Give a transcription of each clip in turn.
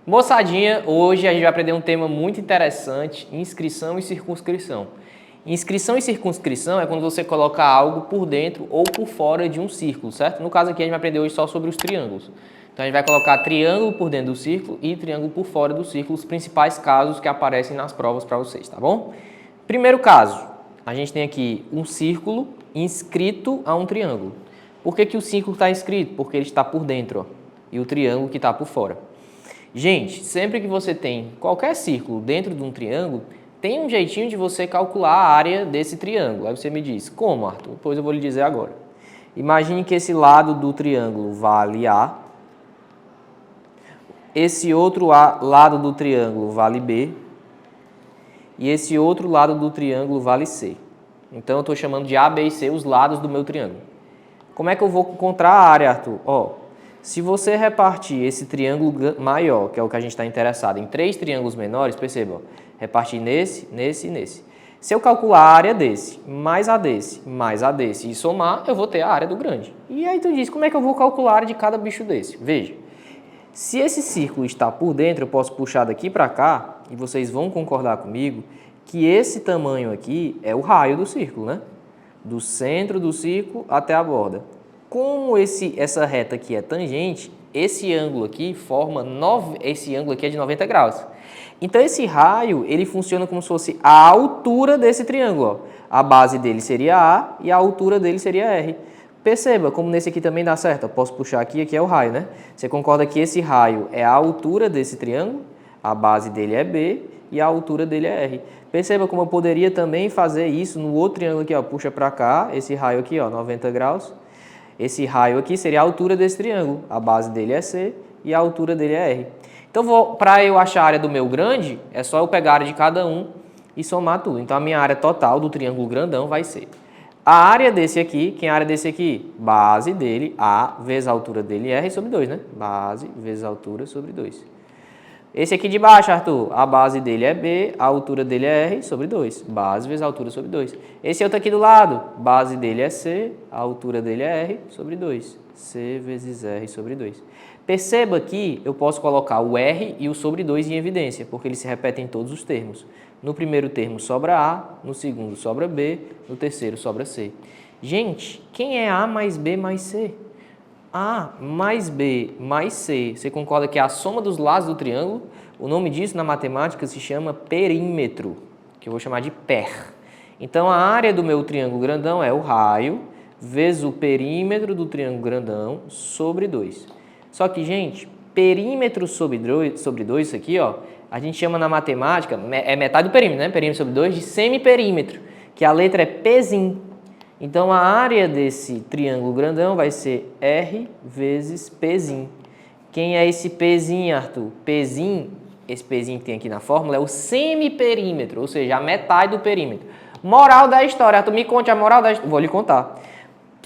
Moçadinha, hoje a gente vai aprender um tema muito interessante, inscrição e circunscrição. Inscrição e circunscrição é quando você coloca algo por dentro ou por fora de um círculo, certo? No caso aqui a gente vai aprender hoje só sobre os triângulos. Então a gente vai colocar triângulo por dentro do círculo e triângulo por fora do círculo, os principais casos que aparecem nas provas para vocês, tá bom? Primeiro caso, a gente tem aqui um círculo inscrito a um triângulo. Por que o círculo está inscrito? Porque ele está por dentro, ó, e o triângulo que está por fora. Gente, sempre que você tem qualquer círculo dentro de um triângulo, tem um jeitinho de você calcular a área desse triângulo. Aí você me diz, como, Arthur? Pois eu vou lhe dizer agora. Imagine que esse lado do triângulo vale A, esse outro lado do triângulo vale B e esse outro lado do triângulo vale C. Então eu estou chamando de A, B e C os lados do meu triângulo. Como é que eu vou encontrar a área, Arthur? Ó, se você repartir esse triângulo maior, que é o que a gente está interessado, em 3 triângulos menores, perceba, ó, repartir nesse, nesse e nesse. Se eu calcular a área desse, mais a desse e somar, eu vou ter a área do grande. E aí tu diz, como é que eu vou calcular a área de cada bicho desse? Veja, se esse círculo está por dentro, eu posso puxar daqui para cá, e vocês vão concordar comigo, que esse tamanho aqui é o raio do círculo, né? Do centro do círculo até a borda. Como essa reta aqui é tangente, esse ângulo aqui esse ângulo aqui é de 90 graus. Então esse raio, ele funciona como se fosse a altura desse triângulo, ó. A base dele seria A e a altura dele seria R. Perceba como nesse aqui também dá certo. Eu posso puxar aqui é o raio, né? Você concorda que esse raio é a altura desse triângulo, a base dele é B e a altura dele é R. Perceba como eu poderia também fazer isso no outro triângulo aqui, ó. Puxa para cá, esse raio aqui, ó, 90 graus. Esse raio aqui seria a altura desse triângulo. A base dele é C e a altura dele é R. Então, para eu achar a área do meu grande, é só eu pegar a área de cada um e somar tudo. Então, a minha área total do triângulo grandão vai ser a área desse aqui. Quem é a área desse aqui? Base dele, A, vezes a altura dele, R sobre 2, né? Base vezes a altura sobre 2. Esse aqui de baixo, Arthur, a base dele é B, a altura dele é R sobre 2. Base vezes a altura sobre 2. Esse outro aqui do lado, base dele é C, a altura dele é R sobre 2. C vezes R sobre 2. Perceba que eu posso colocar o R e o sobre 2 em evidência, porque eles se repetem em todos os termos. No primeiro termo sobra A, no segundo sobra B, no terceiro sobra C. Gente, quem é A mais B mais C? A mais B mais C, você concorda que é a soma dos lados do triângulo? O nome disso na matemática se chama perímetro, que eu vou chamar de per. Então, a área do meu triângulo grandão é o raio vezes o perímetro do triângulo grandão sobre 2. Só que, gente, perímetro sobre 2, isso aqui, ó, a gente chama na matemática, é metade do perímetro, né? Perímetro sobre 2 de semiperímetro, que a letra é Pzinho. Então, a área desse triângulo grandão vai ser R vezes Pzinho. Quem é esse Pzinho, Arthur? Pzinho, esse Pzinho que tem aqui na fórmula, é o semiperímetro, ou seja, a metade do perímetro. Moral da história, Arthur, me conte a moral da história. Vou lhe contar.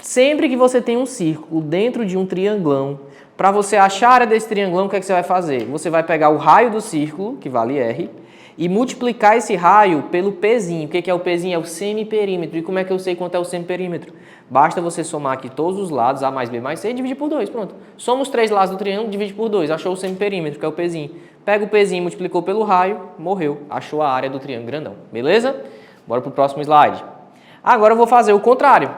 Sempre que você tem um círculo dentro de um triangulão, para você achar a área desse triangulão, o que é que você vai fazer? Você vai pegar o raio do círculo, que vale R, e multiplicar esse raio pelo Pzinho. O que é o Pzinho? É o semiperímetro. E como é que eu sei quanto é o semiperímetro? Basta você somar aqui todos os lados, A mais B mais C, e dividir por 2. Pronto. Soma os 3 lados do triângulo, divide por 2. Achou o semiperímetro, que é o Pzinho. Pega o Pzinho, multiplicou pelo raio, morreu. Achou a área do triângulo grandão. Beleza? Bora para o próximo slide. Agora eu vou fazer o contrário.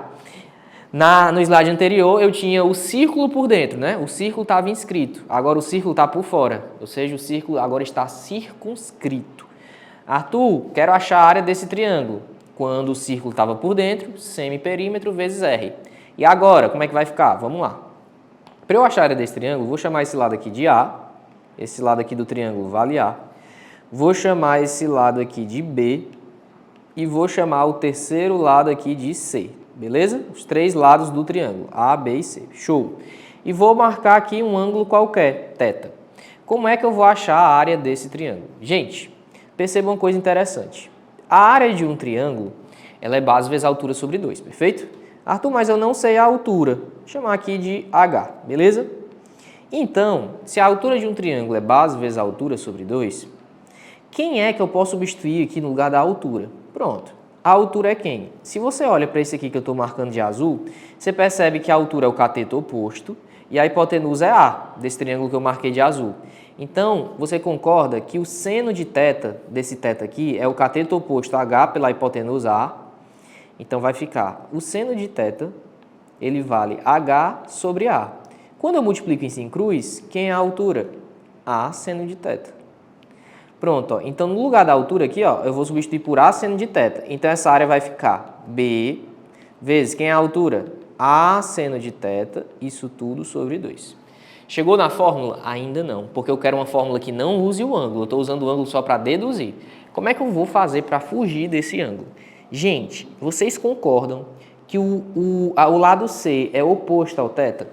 No slide anterior, eu tinha o círculo por dentro, né? O círculo estava inscrito. Agora o círculo está por fora. Ou seja, o círculo agora está circunscrito. Arthur, quero achar a área desse triângulo. Quando o círculo estava por dentro, semiperímetro vezes R. E agora, como é que vai ficar? Vamos lá. Para eu achar a área desse triângulo, vou chamar esse lado aqui de A. Esse lado aqui do triângulo vale A. Vou chamar esse lado aqui de B. E vou chamar o terceiro lado aqui de C. Beleza? Os 3 lados do triângulo, A, B e C. Show! E vou marcar aqui um ângulo qualquer, θ. Como é que eu vou achar a área desse triângulo? Gente, perceba uma coisa interessante. A área de um triângulo, ela é base vezes altura sobre 2, perfeito? Arthur, mas eu não sei a altura. Vou chamar aqui de H, beleza? Então, se a altura de um triângulo é base vezes altura sobre 2, quem é que eu posso substituir aqui no lugar da altura? Pronto. a altura é quem? Se você olha para esse aqui que eu estou marcando de azul, você percebe que a altura é o cateto oposto e a hipotenusa é A, desse triângulo que eu marquei de azul. Então, você concorda que o seno de θ, desse θ aqui, é o cateto oposto a H pela hipotenusa A. Então, vai ficar o seno de θ, ele vale H sobre A. Quando eu multiplico isso em cruz, quem é a altura? A seno de θ. Pronto, ó. Então no lugar da altura aqui, ó, eu vou substituir por A seno de θ. Então essa área vai ficar B vezes quem é a altura? A seno de θ, isso tudo sobre 2. Chegou na fórmula? Ainda não, porque eu quero uma fórmula que não use o ângulo. Eu estou usando o ângulo só para deduzir. Como é que eu vou fazer para fugir desse ângulo? Gente, vocês concordam que o lado C é oposto ao θ?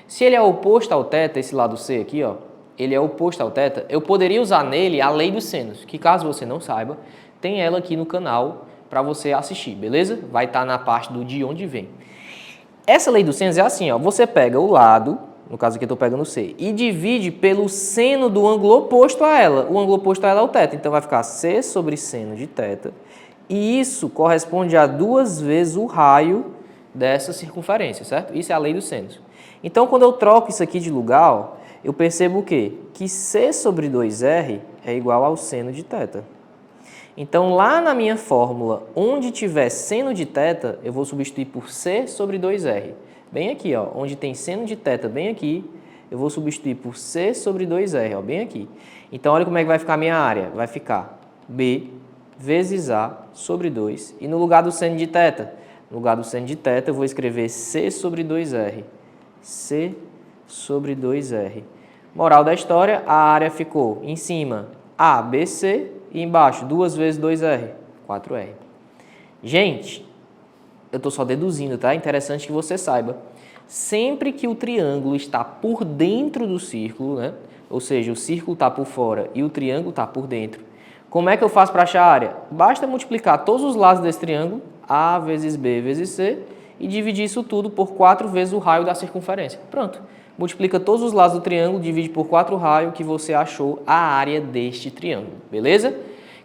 Se ele é oposto ao θ, esse lado C aqui, ó, ele é oposto ao θ, eu poderia usar nele a lei dos senos, que caso você não saiba, tem ela aqui no canal para você assistir, beleza? Vai estar na parte do de onde vem. Essa lei dos senos é assim, ó, você pega o lado, no caso aqui eu estou pegando o C, e divide pelo seno do ângulo oposto a ela. O ângulo oposto a ela é o θ, então vai ficar C sobre seno de θ, e isso corresponde a 2 vezes o raio dessa circunferência, certo? Isso é a lei dos senos. Então, quando eu troco isso aqui de lugar, ó, eu percebo o quê? Que C sobre 2R é igual ao seno de θ. Então, lá na minha fórmula, onde tiver seno de θ, eu vou substituir por C sobre 2R. Bem aqui, ó, onde tem seno de θ bem aqui, eu vou substituir por C sobre 2R, ó, bem aqui. Então, olha como é que vai ficar a minha área. Vai ficar B vezes A sobre 2. E no lugar do seno de θ? No lugar do seno de θ, eu vou escrever C sobre 2R. C sobre 2R. Moral da história, a área ficou em cima ABC e embaixo 2 vezes 2R, 4R. Gente, eu estou só deduzindo, tá? Interessante que você saiba. Sempre que o triângulo está por dentro do círculo, né? Ou seja, o círculo está por fora e o triângulo está por dentro, como é que eu faço para achar a área? Basta multiplicar todos os lados desse triângulo, A vezes B vezes C, e dividir isso tudo por 4 vezes o raio da circunferência. Pronto. Multiplica todos os lados do triângulo, divide por 4 raios que você achou a área deste triângulo. Beleza?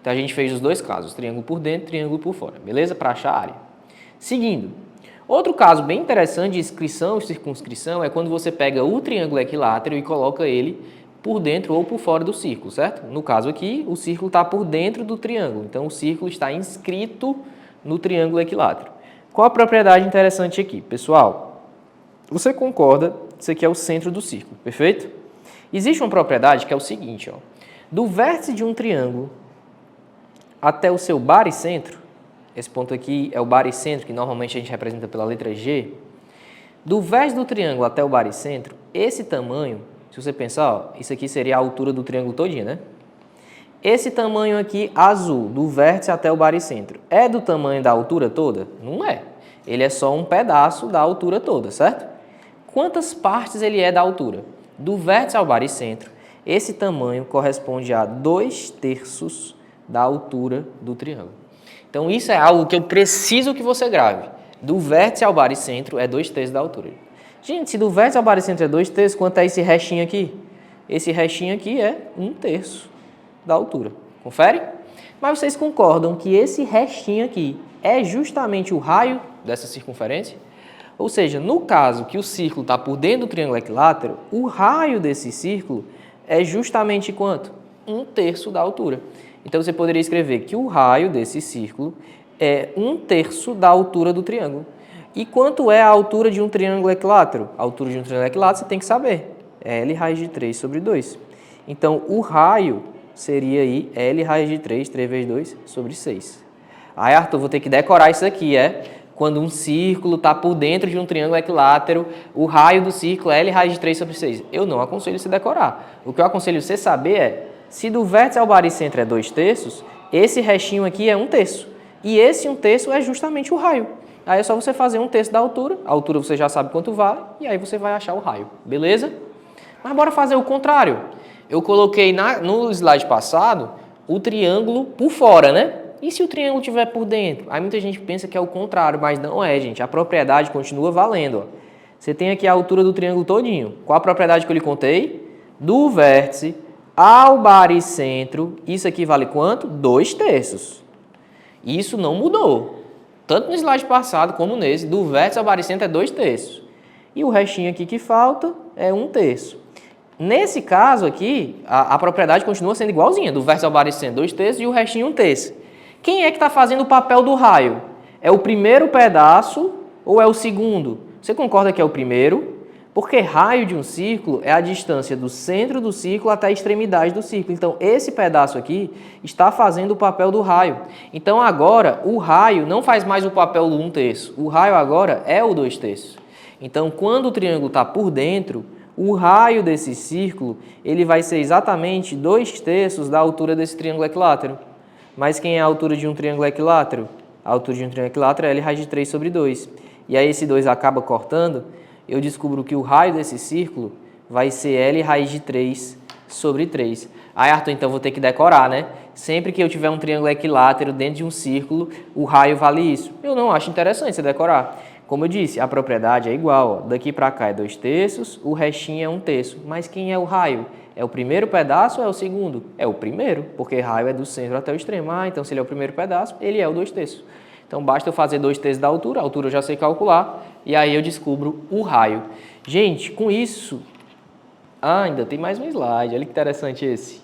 Então a gente fez os dois casos, triângulo por dentro e triângulo por fora. Beleza? Para achar a área. Seguindo. Outro caso bem interessante de inscrição e circunscrição é quando você pega o triângulo equilátero e coloca ele por dentro ou por fora do círculo, certo? No caso aqui, o círculo está por dentro do triângulo. Então o círculo está inscrito no triângulo equilátero. Qual a propriedade interessante aqui? Pessoal, você concorda, isso aqui é o centro do círculo, perfeito? Existe uma propriedade que é o seguinte, ó, do vértice de um triângulo até o seu baricentro, esse ponto aqui é o baricentro, que normalmente a gente representa pela letra G, do vértice do triângulo até o baricentro, esse tamanho, se você pensar, ó, isso aqui seria a altura do triângulo todinho, né? Esse tamanho aqui, azul, do vértice até o baricentro, é do tamanho da altura toda? Não é. Ele é só um pedaço da altura toda, certo? Quantas partes ele é da altura? Do vértice ao baricentro, esse tamanho corresponde a 2/3 da altura do triângulo. Então, isso é algo que eu preciso que você grave. Do vértice ao baricentro é 2/3 da altura. Gente, se do vértice ao baricentro é 2/3, quanto é esse restinho aqui? Esse restinho aqui é 1/3 da altura. Confere? Mas vocês concordam que esse restinho aqui é justamente o raio dessa circunferência? Ou seja, no caso que o círculo está por dentro do triângulo equilátero, o raio desse círculo é justamente quanto? 1/3 da altura. Então você poderia escrever que o raio desse círculo é 1/3 da altura do triângulo. E quanto é a altura de um triângulo equilátero? A altura de um triângulo equilátero você tem que saber. É L raiz de 3 sobre 2. Então o raio seria aí L raiz de 3, 3 vezes 2, sobre 6. Aí, Arthur, vou ter que decorar isso aqui, quando um círculo está por dentro de um triângulo equilátero, o raio do círculo é L raiz de 3 sobre 6. Eu não aconselho você decorar. O que eu aconselho você saber é, se do vértice ao baricentro é 2/3, esse restinho aqui é 1/3. E esse 1/3 é justamente o raio. Aí é só você fazer 1/3 da altura, a altura você já sabe quanto vale, e aí você vai achar o raio, beleza? Mas bora fazer o contrário. Eu coloquei no slide passado o triângulo por fora, né? E se o triângulo estiver por dentro? Aí muita gente pensa que é o contrário, mas não é, gente. A propriedade continua valendo. Ó. Você tem aqui a altura do triângulo todinho. Qual a propriedade que eu lhe contei? Do vértice ao baricentro, isso aqui vale quanto? 2/3. E isso não mudou. Tanto no slide passado como nesse, do vértice ao baricentro é 2/3. E o restinho aqui que falta é 1/3. Nesse caso aqui, a propriedade continua sendo igualzinha, do vértice ao baricentro 2/3 e o restinho 1/3. Quem é que está fazendo o papel do raio? É o primeiro pedaço ou é o segundo? Você concorda que é o primeiro? Porque raio de um círculo é a distância do centro do círculo até a extremidade do círculo. Então, esse pedaço aqui está fazendo o papel do raio. Então, agora, o raio não faz mais o papel do 1/3. O raio agora é o 2/3. Então, quando o triângulo está por dentro, o raio desse círculo ele vai ser exatamente 2/3 da altura desse triângulo equilátero. Mas quem é a altura de um triângulo equilátero? A altura de um triângulo equilátero é L raiz de 3 sobre 2. E aí esse 2 acaba cortando, eu descubro que o raio desse círculo vai ser L raiz de 3 sobre 3. Aí, Arthur, então vou ter que decorar, né? Sempre que eu tiver um triângulo equilátero dentro de um círculo, o raio vale isso. Eu não acho interessante você decorar. Como eu disse, a propriedade é igual. Ó. Daqui para cá é 2/3, o restinho é 1/3. Mas quem é o raio? É o primeiro pedaço ou é o segundo? É o primeiro, porque raio é do centro até o extremo. Ah, então se ele é o primeiro pedaço, ele é o 2/3. Então basta eu fazer 2/3 da altura, a altura eu já sei calcular, e aí eu descubro o raio. Gente, com isso... Ah, ainda tem mais um slide, olha que interessante esse.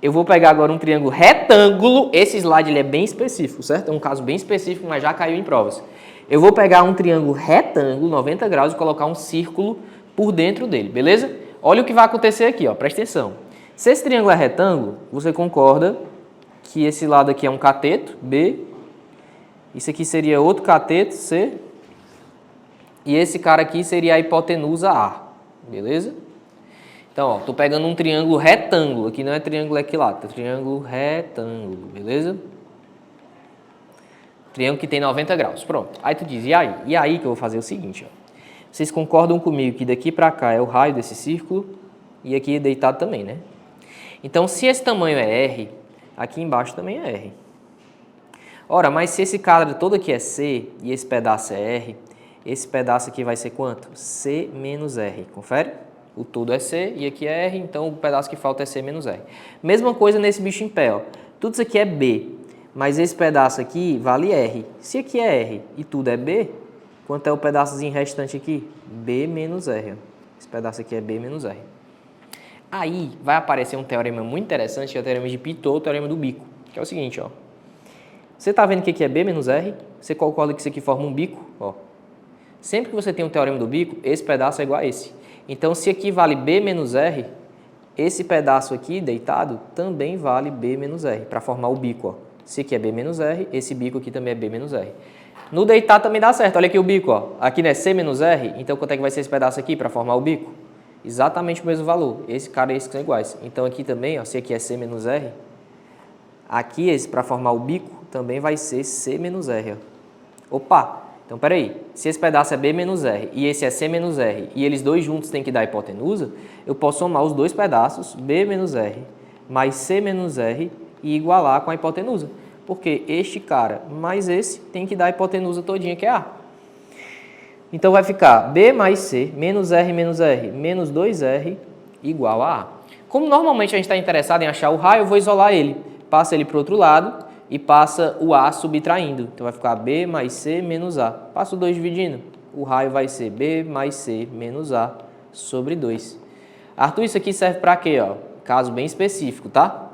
Eu vou pegar agora um triângulo retângulo, esse slide ele é bem específico, certo? É um caso bem específico, mas já caiu em provas. Eu vou pegar um triângulo retângulo, 90 graus, e colocar um círculo por dentro dele, beleza? Olha o que vai acontecer aqui, ó, presta atenção. Se esse triângulo é retângulo, você concorda que esse lado aqui é um cateto, B, isso aqui seria outro cateto, C, e esse cara aqui seria a hipotenusa A, beleza? Então, ó, tô pegando um triângulo retângulo, aqui não é triângulo equilátero, é triângulo retângulo, beleza? Triângulo que tem 90 graus, pronto. Aí tu diz, e aí? E aí que eu vou fazer o seguinte, ó. Vocês concordam comigo que daqui para cá é o raio desse círculo e aqui é deitado também, né? Então, se esse tamanho é R, aqui embaixo também é R. Ora, mas se esse quadro todo aqui é C e esse pedaço é R, esse pedaço aqui vai ser quanto? C menos R, confere? O todo é C e aqui é R, então o pedaço que falta é C menos R. Mesma coisa nesse bicho em pé, ó. Tudo isso aqui é B, mas esse pedaço aqui vale R. Se aqui é R e tudo é B, quanto é o pedaçozinho restante aqui? B menos R. Ó. Esse pedaço aqui é B menos R. Aí vai aparecer um teorema muito interessante, que é o teorema de Pitot, o teorema do bico, que é o seguinte, ó. Você está vendo que aqui é B menos R? Você concorda que isso aqui forma um bico? Ó. Sempre que você tem um teorema do bico, esse pedaço é igual a esse. Então, se aqui vale B menos R, esse pedaço aqui, deitado, também vale B menos R, para formar o bico. Ó. Se aqui é B menos R, esse bico aqui também é B menos R. No deitado também dá certo. Olha aqui o bico. Ó. Aqui não é C menos R, então quanto é que vai ser esse pedaço aqui para formar o bico? Exatamente o mesmo valor. Esse cara e esse são iguais. Então, aqui também, ó, se aqui é C menos R, aqui esse para formar o bico também vai ser C menos R. Ó. Opa! Então, peraí. Se esse pedaço é B menos R e esse é C menos R e eles dois juntos têm que dar hipotenusa, eu posso somar os dois pedaços, B menos R mais C menos R e igualar com a hipotenusa. Porque este cara mais esse tem que dar a hipotenusa todinha, que é A. Então, vai ficar B mais C menos R menos 2R igual a A. Como normalmente a gente está interessado em achar o raio, eu vou isolar ele. Passa ele para o outro lado e passa o A subtraindo. Então, vai ficar B mais C menos A. Passa o 2 dividindo. O raio vai ser B mais C menos A sobre 2. Arthur, isso aqui serve para quê? Ó? Caso bem específico, tá?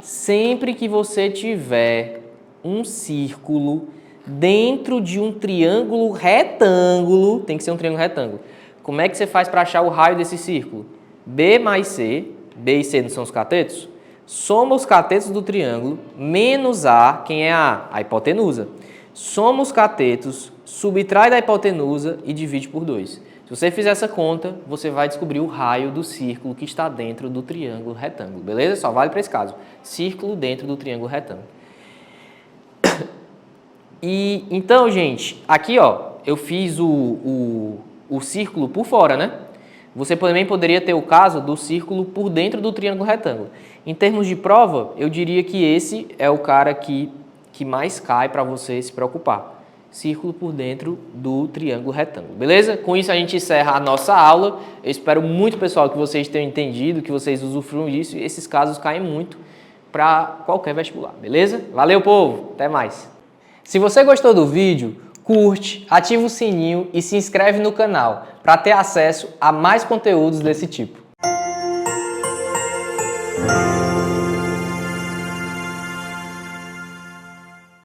Sempre que você tiver um círculo dentro de um triângulo retângulo, tem que ser um triângulo retângulo. Como é que você faz para achar o raio desse círculo? B mais C, B e C não são os catetos? Soma os catetos do triângulo, menos A, quem é a hipotenusa. Soma os catetos, subtrai da hipotenusa e divide por 2. Se você fizer essa conta, você vai descobrir o raio do círculo que está dentro do triângulo retângulo, beleza? Só vale para esse caso. Círculo dentro do triângulo retângulo. E então, gente, aqui ó, eu fiz o círculo por fora, né? Você também poderia ter o caso do círculo por dentro do triângulo retângulo. Em termos de prova, eu diria que esse é o cara que mais cai para você se preocupar. Círculo por dentro do triângulo retângulo, beleza? Com isso a gente encerra a nossa aula. Eu espero muito, pessoal, que vocês tenham entendido, que vocês usufruam disso. E esses casos caem muito para qualquer vestibular, beleza? Valeu, povo! Até mais! Se você gostou do vídeo, curte, ativa o sininho e se inscreve no canal para ter acesso a mais conteúdos desse tipo.